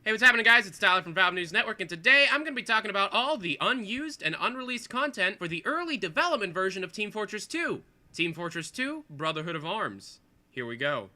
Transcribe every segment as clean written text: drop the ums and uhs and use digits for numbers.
Hey, what's happening, guys? It's Tyler from Valve News Network, and today I'm going to be talking about all the unused and unreleased content for the early development version of Team Fortress 2. Team Fortress 2, Brotherhood of Arms. Here we go.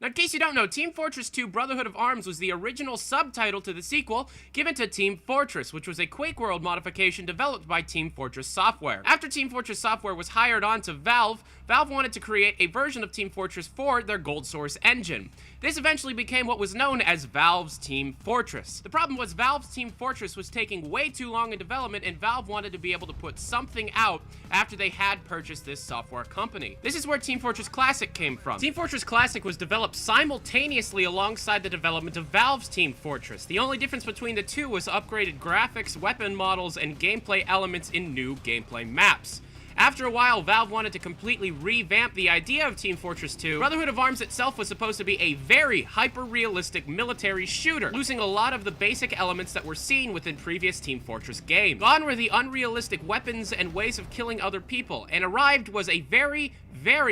Now, in case you don't know, Team Fortress 2 Brotherhood of Arms was the original subtitle to the sequel given to Team Fortress, which was a Quake World modification developed by Team Fortress Software. After Team Fortress Software was hired on to Valve, Valve wanted to create a version of Team Fortress for their Gold Source engine. This eventually became what was known as Valve's Team Fortress. The problem was Valve's Team Fortress was taking way too long in development, and Valve wanted to be able to put something out after they had purchased this software company. This is where Team Fortress Classic came from. Team Fortress Classic was developed simultaneously alongside the development of Valve's Team Fortress. The only difference between the two was upgraded graphics, weapon models, and gameplay elements in new gameplay maps. After a while, Valve wanted to completely revamp the idea of Team Fortress 2. Brotherhood of Arms itself was supposed to be a very hyper-realistic military shooter, losing a lot of the basic elements that were seen within previous Team Fortress games. Gone were the unrealistic weapons and ways of killing other people, and arrived was a very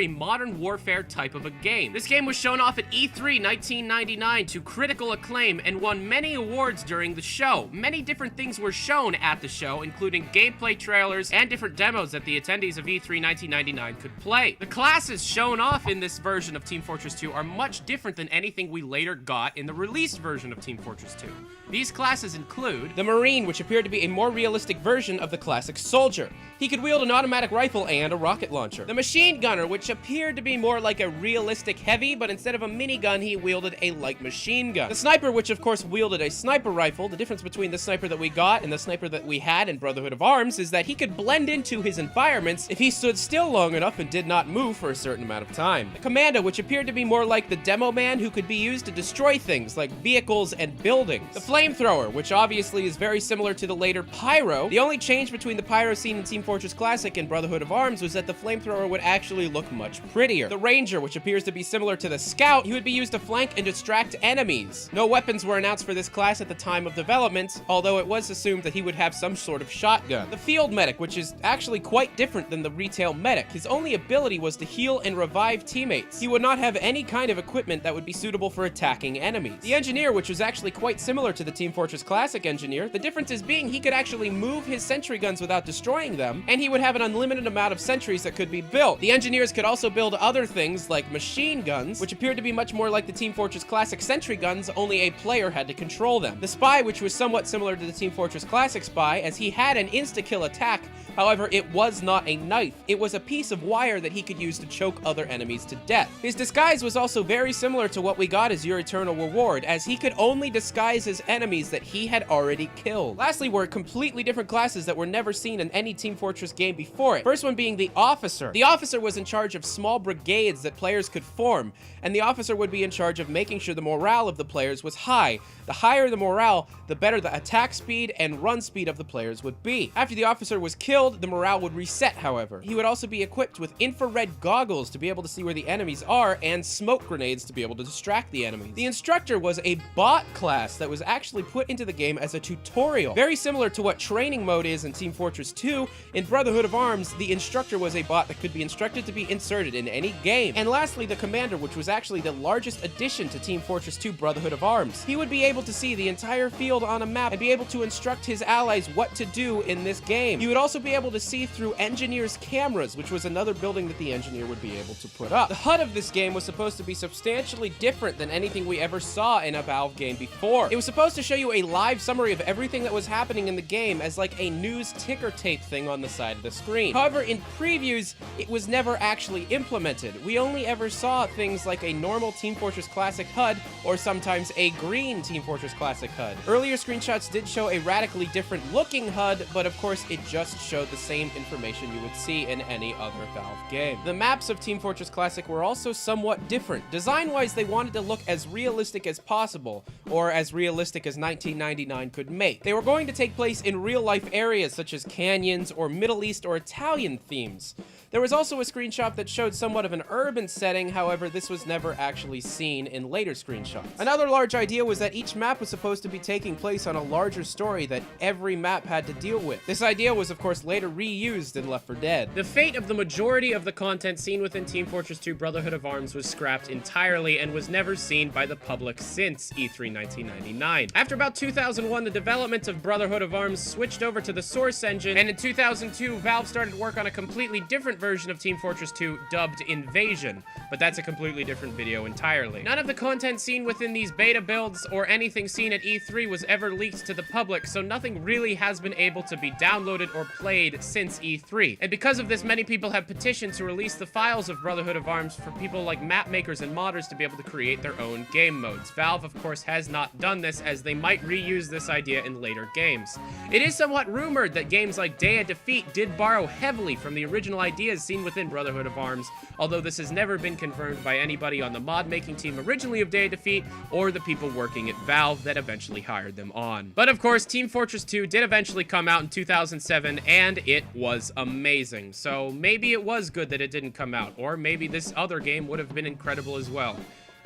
modern warfare type of a game. This game was shown off at E3 1999 to critical acclaim and won many awards during the show. Many different things were shown at the show, including gameplay trailers and different demos that the attendees of E3 1999 could play. The classes shown off in this version of Team Fortress 2 are much different than anything we later got in the released version of Team Fortress 2. These classes include the Marine, which appeared to be a more realistic version of the classic soldier. He could wield an automatic rifle and a rocket launcher. The Machine Gunner, which appeared to be more like a realistic heavy, but instead of a minigun, he wielded a light machine gun. The Sniper, which of course wielded a sniper rifle. The difference between the Sniper that we got and the Sniper that we had in Brotherhood of Arms is that he could blend into his environments if he stood still long enough and did not move for a certain amount of time. The Commando, which appeared to be more like the Demo Man, who could be used to destroy things like vehicles and buildings. The Flamethrower, which obviously is very similar to the later Pyro. The only change between the Pyro scene in Team Fortress Classic and Brotherhood of Arms was that the Flamethrower would actually look much prettier. The Ranger, which appears to be similar to the Scout, he would be used to flank and distract enemies. No weapons were announced for this class at the time of development, although it was assumed that he would have some sort of shotgun. The Field Medic, which is actually quite different than the retail medic. His only ability was to heal and revive teammates. He would not have any kind of equipment that would be suitable for attacking enemies. The Engineer, which was actually quite similar to the Team Fortress Classic Engineer, the difference is being he could actually move his sentry guns without destroying them, and he would have an unlimited amount of sentries that could be built. The Engineers could also build other things like machine guns, which appeared to be much more like the Team Fortress Classic sentry guns, only a player had to control them. The Spy, which was somewhat similar to the Team Fortress Classic Spy, as he had an insta-kill attack. However, it was not a knife. It was a piece of wire that he could use to choke other enemies to death. His disguise was also very similar to what we got as Your Eternal Reward, as he could only disguise his enemies that he had already killed. Lastly were completely different classes that were never seen in any Team Fortress game before it. First one being the Officer. The Officer was in charge of small brigades that players could form, and the Officer would be in charge of making sure the morale of the players was high. The higher the morale, the better the attack speed and run speed of the players would be. After the Officer was killed, the morale would reset, however. He would also be equipped with infrared goggles to be able to see where the enemies are, and smoke grenades to be able to distract the enemies. The Instructor was a bot class that was actually put into the game as a tutorial. Very similar to what training mode is in Team Fortress 2, in Brotherhood of Arms, the Instructor was a bot that could be instructed to be inserted in any game. And lastly, the Commander, which was actually the largest addition to Team Fortress 2 Brotherhood of Arms. He would be able to see the entire field on a map and be able to instruct his allies what to do in this game. He would also be able to see through Engineer's cameras, which was another building that the Engineer would be able to put up. The HUD of this game was supposed to be substantially different than anything we ever saw in a Valve game before. It was supposed to show you a live summary of everything that was happening in the game as like a news ticker tape thing on the side of the screen. However, in previews, it was never actually implemented. We only ever saw things like a normal Team Fortress Classic HUD or sometimes a green Team Fortress Classic HUD. Earlier screenshots did show a radically different looking HUD, but of course it just showed the same information you would see in any other Valve game. The maps of Team Fortress Classic were also somewhat different. Design-wise, they wanted to look as realistic as possible, or as realistic as 1999 could make. They were going to take place in real-life areas such as canyons or Middle East or Italian themes. There was also a screenshot that showed somewhat of an urban setting, however, this was never actually seen in later screenshots. Another large idea was that each map was supposed to be taking place on a larger story that every map had to deal with. This idea was, of course, course later reused in Left 4 Dead. The fate of the majority of the content seen within Team Fortress 2 Brotherhood of Arms was scrapped entirely and was never seen by the public since E3 1999. After about 2001, the development of Brotherhood of Arms switched over to the Source engine, and in 2002, Valve started work on a completely different version of Team Fortress 2 dubbed Invasion, but that's a completely different video entirely. None of the content seen within these beta builds or anything seen at E3 was ever leaked to the public, so nothing really has been able to be downloaded or played since E3. And because of this, many people have petitioned to release the files of Brotherhood of Arms for people like map makers and modders to be able to create their own game modes. Valve, of course, has not done this, as they might reuse this idea in later games. It is somewhat rumored that games like Day of Defeat did borrow heavily from the original ideas seen within Brotherhood of Arms, although this has never been confirmed by anybody on the mod-making team originally of Day of Defeat or the people working at Valve that eventually hired them on. But of course, Team Fortress 2 did eventually come out in 2007, and it was amazing. So maybe it was good that it didn't come out, or maybe this other game would have been incredible as well.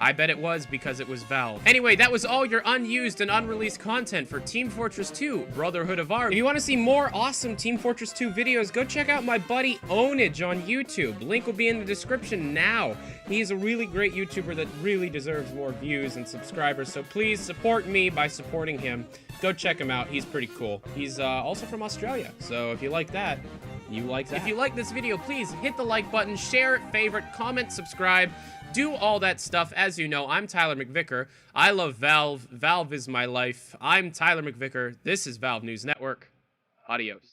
I bet it was, because it was Valve. Anyway, that was all your unused and unreleased content for Team Fortress 2 Brotherhood of Arms. If you want to see more awesome Team Fortress 2 videos, go check out my buddy Ownage on YouTube. Link will be in the description now. He's a really great YouTuber that really deserves more views and subscribers, so please support me by supporting him. Go check him out. He's pretty cool. He's also from Australia, so if you like that, you like that. If you like this video, please hit the like button, share it, favorite, comment, subscribe. Do all that stuff. As you know, I'm Tyler McVicker. I love Valve. Valve is my life. I'm Tyler McVicker. This is Valve News Network. Adios.